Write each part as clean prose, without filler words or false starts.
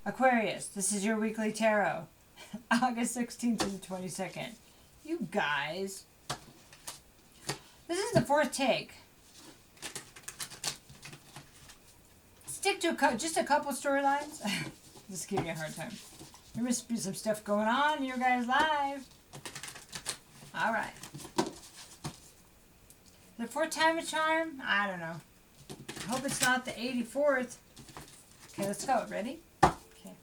Aquarius, this is your weekly tarot. August 16th to the 22nd. You guys. This is the fourth take. Stick to just a couple storylines. Just giving you a hard time. There must be some stuff going on in your guys' lives. Alright. The fourth time a charm? I don't know. I hope it's not the 84th. Okay, let's go. Ready? Okay.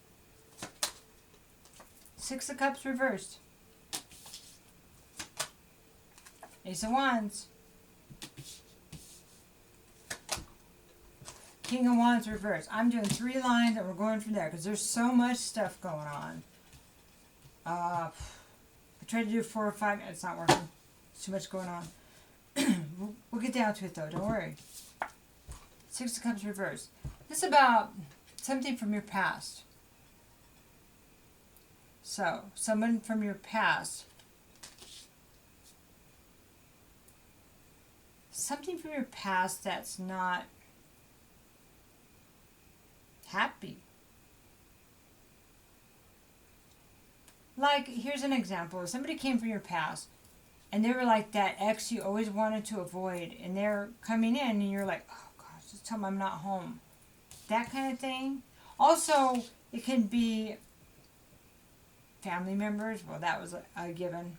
Six of Cups reversed. Ace of Wands. King of Wands reversed. I'm doing 3 lines and we're going from there because there's so much stuff going on. I tried to do 4 or 5. It's not working. There's too much going on. We'll get down to it though. Don't worry. Six of Cups reversed. This is about something from your past. So, someone from your past. Something from your past that's not happy. Like, here's an example. If somebody came from your past and they were like that ex you always wanted to avoid, and they're coming in and you're like, oh gosh, just tell them I'm not home. That kind of thing. Also, it can be family members. Well, that was a given.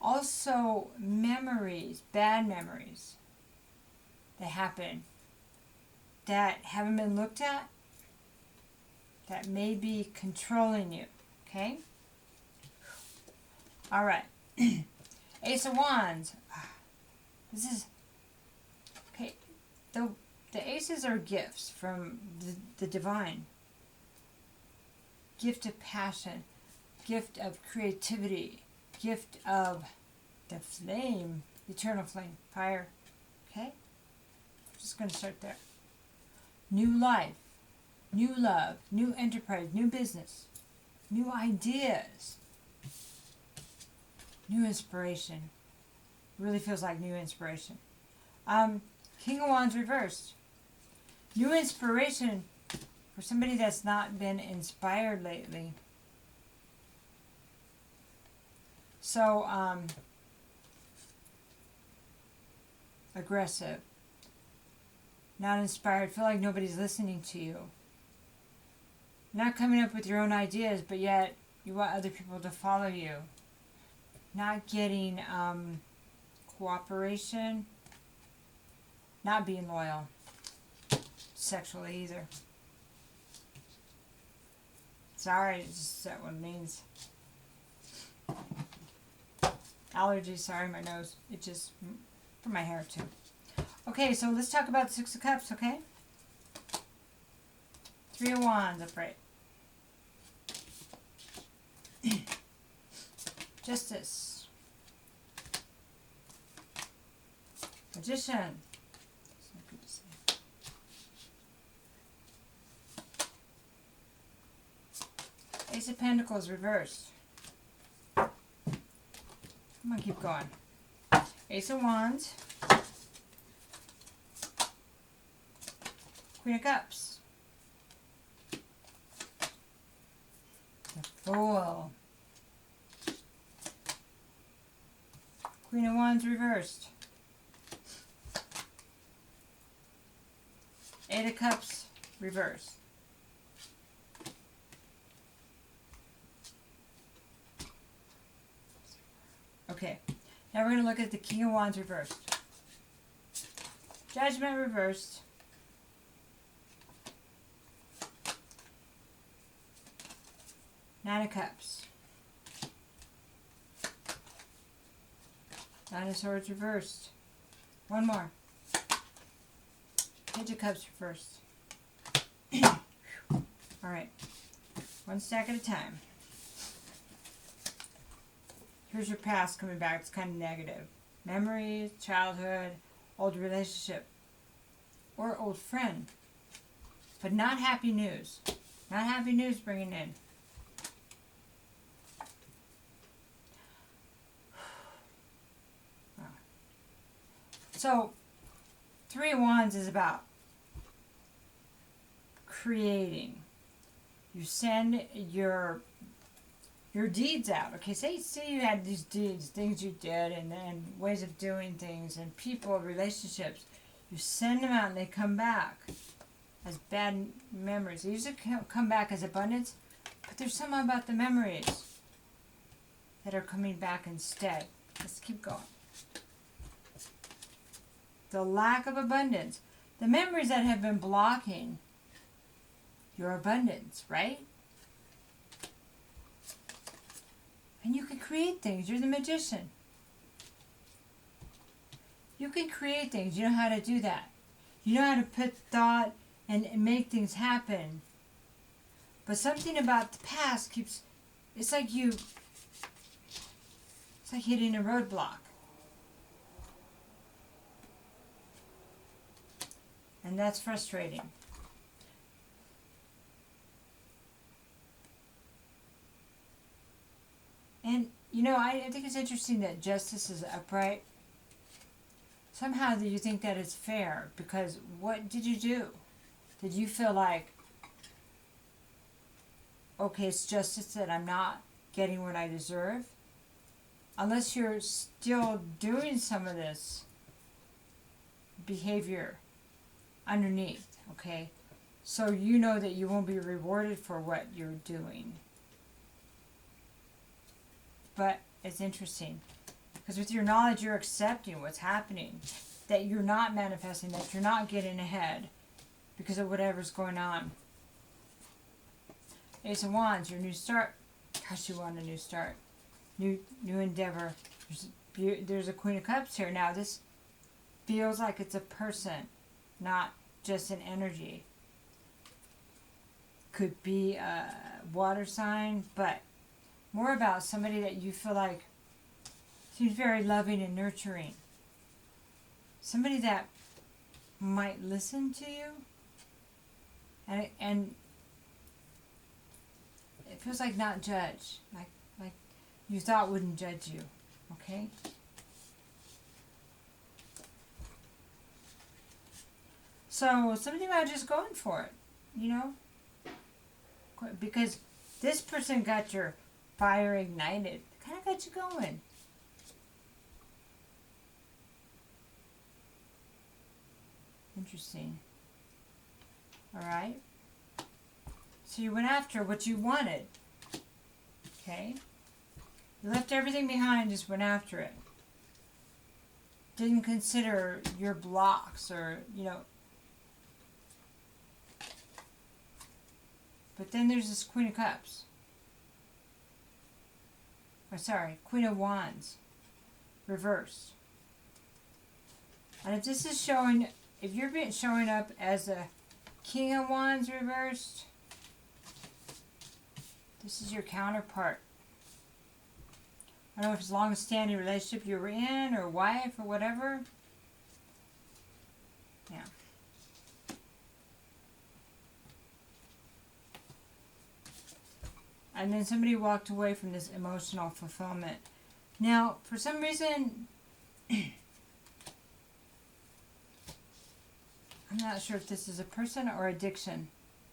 Also, memories, bad memories that happen that haven't been looked at, that may be controlling you. Okay? Alright. Ace of Wands. This is... Okay. The aces are gifts from the divine. Gift of passion. Gift of creativity. Gift of the flame. Eternal flame. Fire. Okay? Just going to start there. New life. New love. New enterprise. New business. New ideas. New inspiration. Really feels like new inspiration. King of Wands reversed. New inspiration for somebody that's not been inspired lately. So, aggressive. Not inspired. Feel like nobody's listening to you. Not coming up with your own ideas, but yet you want other people to follow you. Not getting cooperation. Not being loyal. Sexually either. Sorry, it's just that what it means. Allergies, sorry, my nose. It just, for my hair too. Okay, so let's talk about 6 of Cups, okay? 3 of Wands upright. Justice. Magician. It's not good to say. Ace of Pentacles reversed. Come on, keep going. Ace of Wands. Queen of Cups. The Fool. Queen of Wands reversed. 8 of Cups reversed. Okay, now we're going to look at the King of Wands reversed. Judgment reversed. Nine of Cups. Nine of Swords reversed. One more. Page of Cups reversed. Alright. One stack at a time. Here's your past coming back. It's kind of negative. Memories, childhood, old relationship, or old friend. But not happy news. Not happy news bringing in. So, 3 of Wands is about creating. You send your deeds out. Okay, say you had these deeds, things you did, and ways of doing things, and people, relationships. You send them out and they come back as bad memories. They usually come back as abundance, but there's something about the memories that are coming back instead. Let's keep going. The lack of abundance. The memories that have been blocking your abundance, right? And you can create things. You're the magician. You can create things. You know how to do that. You know how to put thought and make things happen. But something about the past keeps, it's like hitting a roadblock. And that's frustrating. And, you know, I think it's interesting that justice is upright. Somehow you think that it's fair, because what did you do? Did you feel like, okay, it's justice that I'm not getting what I deserve? Unless you're still doing some of this behavior underneath, okay? So you know that you won't be rewarded for what you're doing. But it's interesting, because with your knowledge, you're accepting what's happening, that you're not manifesting, that you're not getting ahead because of whatever's going on. Ace of Wands, your new start. Gosh, you want a new start. New endeavor. There's a Queen of Cups here. Now, this feels like it's a person, not just an energy. Could be a water sign, but more about somebody that you feel like seems very loving and nurturing. Somebody that might listen to you, and it feels like not judge, like you thought wouldn't judge you, okay? So something about just going for it, you know? Because this person got your fire ignited, kind of got you going. Interesting. Alright? So you went after what you wanted. Okay? You left everything behind, just went after it. Didn't consider your blocks or, you know. But then there's this Queen of Cups. Or sorry, Queen of Wands. Reversed. And if this is showing, if you're showing up as a King of Wands reversed, this is your counterpart. I don't know if it's a long-standing relationship you were in, or wife, or whatever. Yeah. And then somebody walked away from this emotional fulfillment. Now, for some reason, I'm not sure if this is a person or addiction.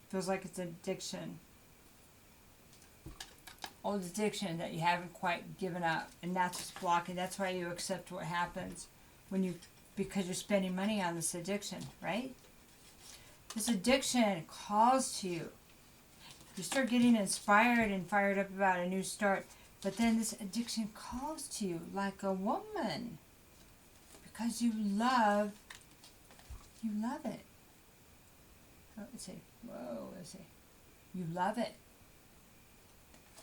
Feels like it's addiction. Old addiction that you haven't quite given up, and that's what's blocking. That's why you accept what happens when you, because you're spending money on this addiction, right? This addiction calls to you. You start getting inspired and fired up about a new start, but then this addiction calls to you like a woman, because you love it. Oh, let's see. Whoa, let's see. You love it.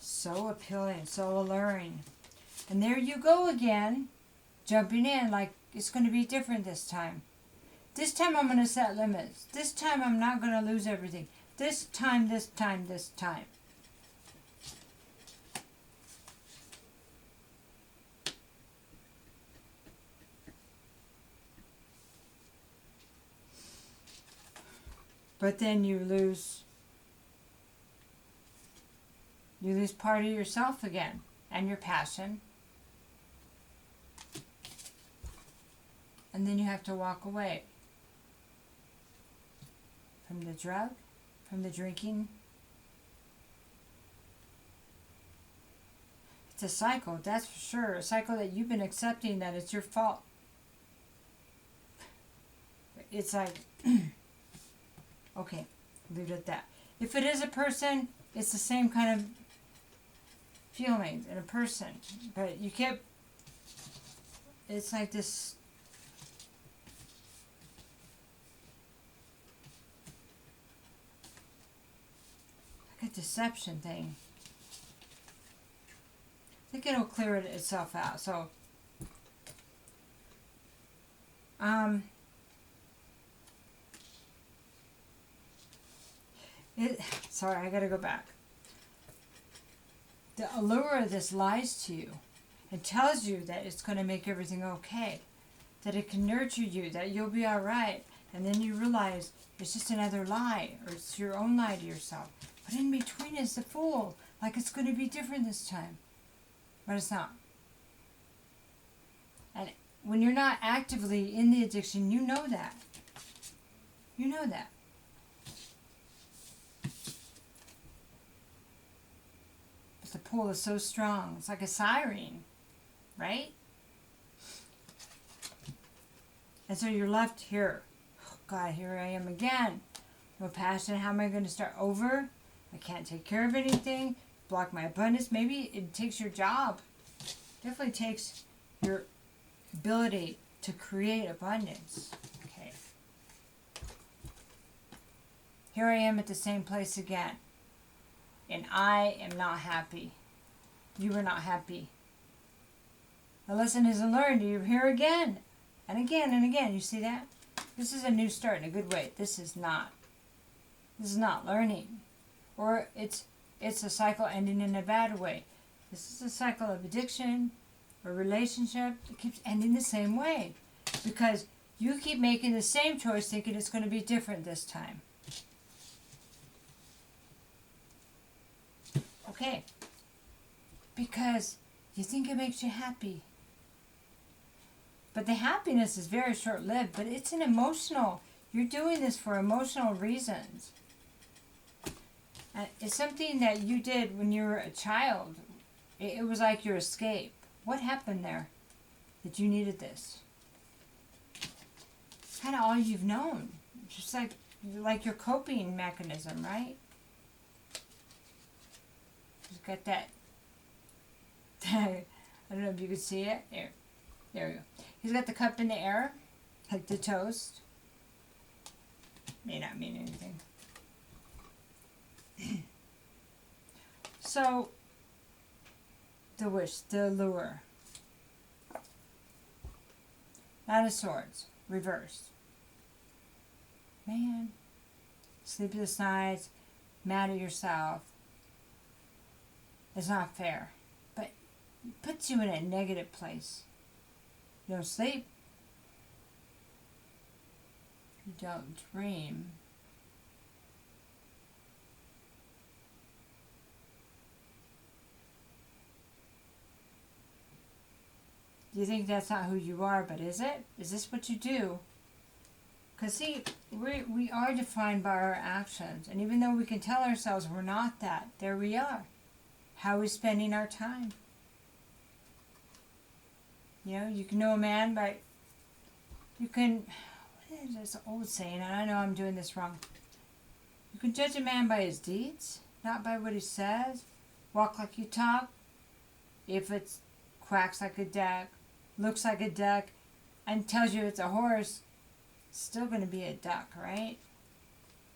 So appealing, so alluring. And there you go again, jumping in like it's going to be different this time. This time I'm going to set limits. This time I'm not going to lose everything. This time, this time, this time. But then you lose part of yourself again, and your passion. And then you have to walk away from the drug, from the drinking. It's a cycle, that's for sure. A cycle that you've been accepting that it's your fault. It's like, okay, leave it at that. If it is a person, it's the same kind of feelings in a person. But you kept, it's like this, like a deception thing. I think it'll clear it itself out. So, sorry, I gotta go back. The allure of this lies to you and tells you that it's going to make everything okay, that it can nurture you, that you'll be all right, and then you realize it's just another lie, or it's your own lie to yourself. But in between is the fool, like it's going to be different this time, but it's not. And when you're not actively in the addiction, you know that. You know that. But the pull is so strong. It's like a siren, right? And so you're left here. Oh God, here I am again. No passion. How am I going to start over? I can't take care of anything. Block my abundance. Maybe it takes your job. Definitely takes your ability to create abundance. Okay. Here I am at the same place again. And I am not happy. You are not happy. The lesson isn't learned. You're here again. And again and again. You see that? This is a new start in a good way. This is not learning. Or it's a cycle ending in a bad way. This is a cycle of addiction or relationship. It keeps ending the same way. Because you keep making the same choice thinking it's going to be different this time. Okay. Because you think it makes you happy. But the happiness is very short-lived, but it's an emotional. You're doing this for emotional reasons. And it's something that you did when you were a child. It was like your escape. What happened there that you needed this? It's kind of all you've known. Just like your coping mechanism, right? You've got that. I don't know if you could see it. There we go. He's got the cup in the air, like the toast. May not mean anything. So, the wish, the lure. Nine of Swords, reversed. Man, sleepless nights, mad at yourself. It's not fair, but it puts you in a negative place. You don't sleep. You don't dream. Do you think that's not who you are, but is it? Is this what you do? Because see, we are defined by our actions. And even though we can tell ourselves we're not that, there we are. How are we spending our time? You know, you can know a man by, you can, what is this old saying? And I know I'm doing this wrong. You can judge a man by his deeds, not by what he says. Walk like you talk. If it's quacks like a duck, looks like a duck, and tells you it's a horse, it's still going to be a duck, right?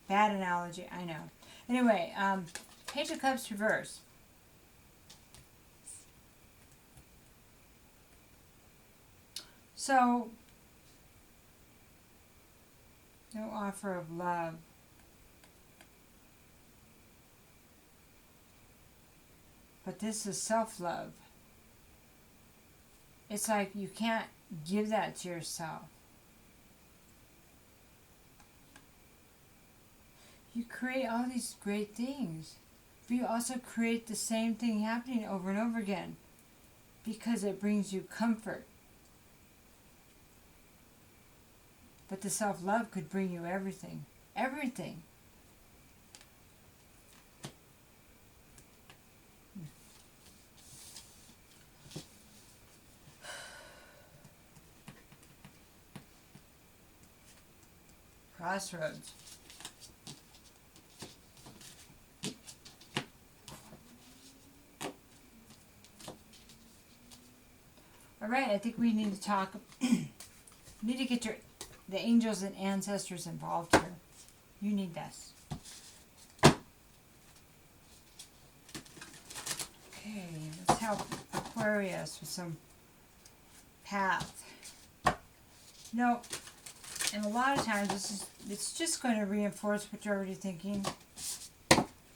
Bad analogy, I know. Anyway, Page of Cups reverse. So, no offer of love. But this is self-love. It's like you can't give that to yourself. You create all these great things, but you also create the same thing happening over and over again because it brings you comfort. But the self-love could bring you everything. Everything. Crossroads. All right, I think we need to talk. We need to get the angels and ancestors involved here. You need this. Okay, let's help Aquarius with some path. No, and a lot of times it's just going to reinforce what you're already thinking,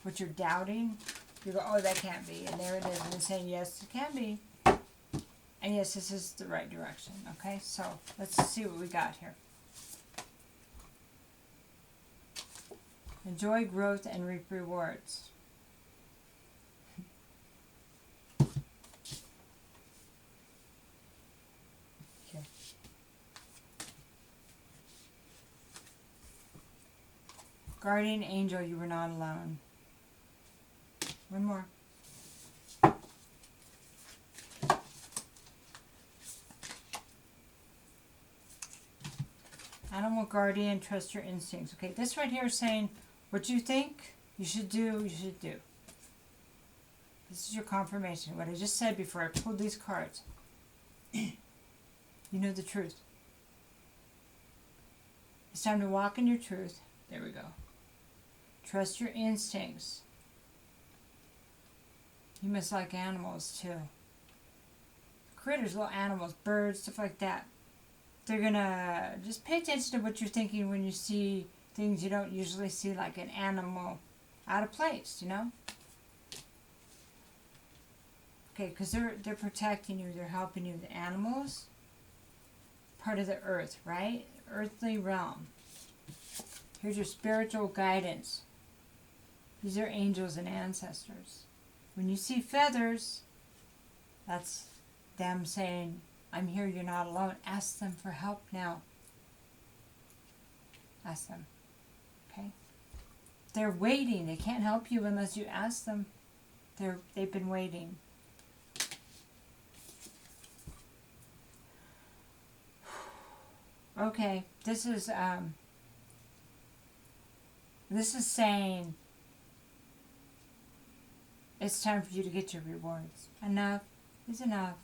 what you're doubting. You go, oh, that can't be, and there it is, and it's saying yes, it can be. And yes, this is the right direction, okay? So, let's see what we got here. Enjoy growth and reap rewards. Okay. Guardian angel, you were not alone. One more. Animal guardian, trust your instincts. Okay, this right here is saying what you think you should do, you should do. This is your confirmation. What I just said before I pulled these cards. You know the truth. It's time to walk in your truth. There we go. Trust your instincts. You must like animals too. Critters, little animals, birds, stuff like that. They're gonna just pay attention to what you're thinking when you see things you don't usually see, like an animal out of place, you know? Okay, because they're protecting you, they're helping you. The animals, part of the earth, right? Earthly realm. Here's your spiritual guidance. These are angels and ancestors. When you see feathers, that's them saying, I'm here, you're not alone. Ask them for help now. Ask them. Okay? They're waiting. They can't help you unless you ask them. They've been waiting. Okay, this is saying it's time for you to get your rewards. Enough is enough.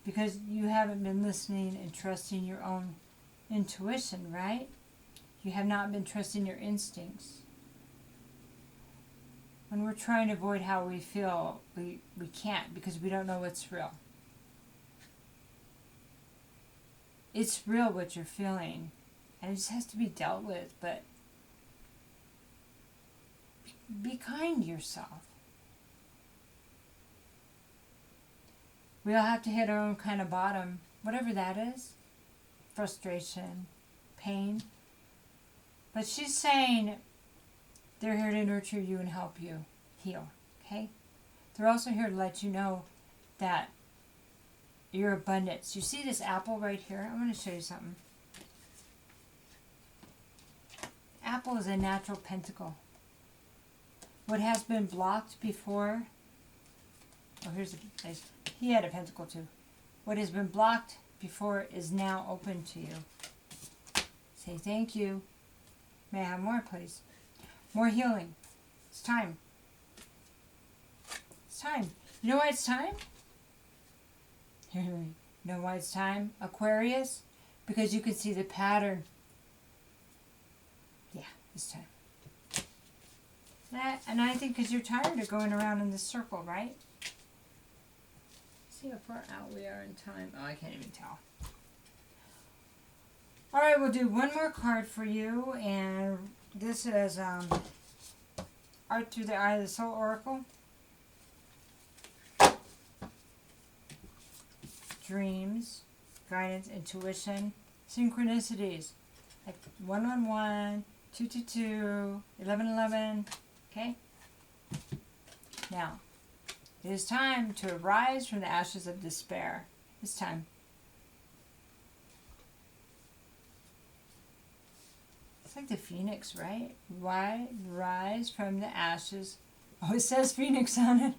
Because you haven't been listening and trusting your own intuition, right? You have not been trusting your instincts. When we're trying to avoid how we feel, we can't because we don't know what's real. It's real what you're feeling, and it just has to be dealt with, but be kind to yourself. We all have to hit our own kind of bottom, whatever that is. Frustration, pain. But she's saying they're here to nurture you and help you heal, okay? They're also here to let you know that your abundance. You see this apple right here? I'm going to show you something. Apple is a natural pentacle. What has been blocked before... Oh, here's a... He had a pentacle too. What has been blocked before is now open to you. Say thank you. May I have more, please? More healing. It's time. It's time. You know why it's time? You know why it's time, Aquarius? Because you can see the pattern. Yeah, it's time. And I think because you're tired of going around in this circle, right? See how far out we are in time. Oh, I can't even tell. All right, we'll do one more card for you, and this is Art Through the Eye of the Soul Oracle. Dreams, guidance, intuition, synchronicities, like 111, 222, 1111. Okay. Now, it is time to arise from the ashes of despair. It's time. It's like the phoenix, right? Rise from the ashes. Oh, it says phoenix on it.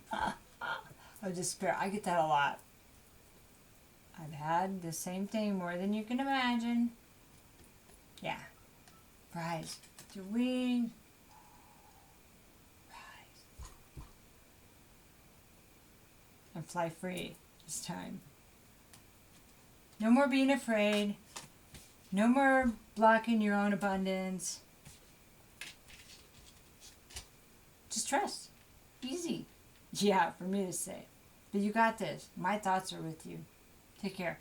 Of despair. I get that a lot. I've had the same thing more than you can imagine. Yeah. Rise. To wing. Rise. And fly free this time. No more being afraid. No more blocking your own abundance. Just trust. Easy. Yeah, for me to say. But you got this. My thoughts are with you. Take care.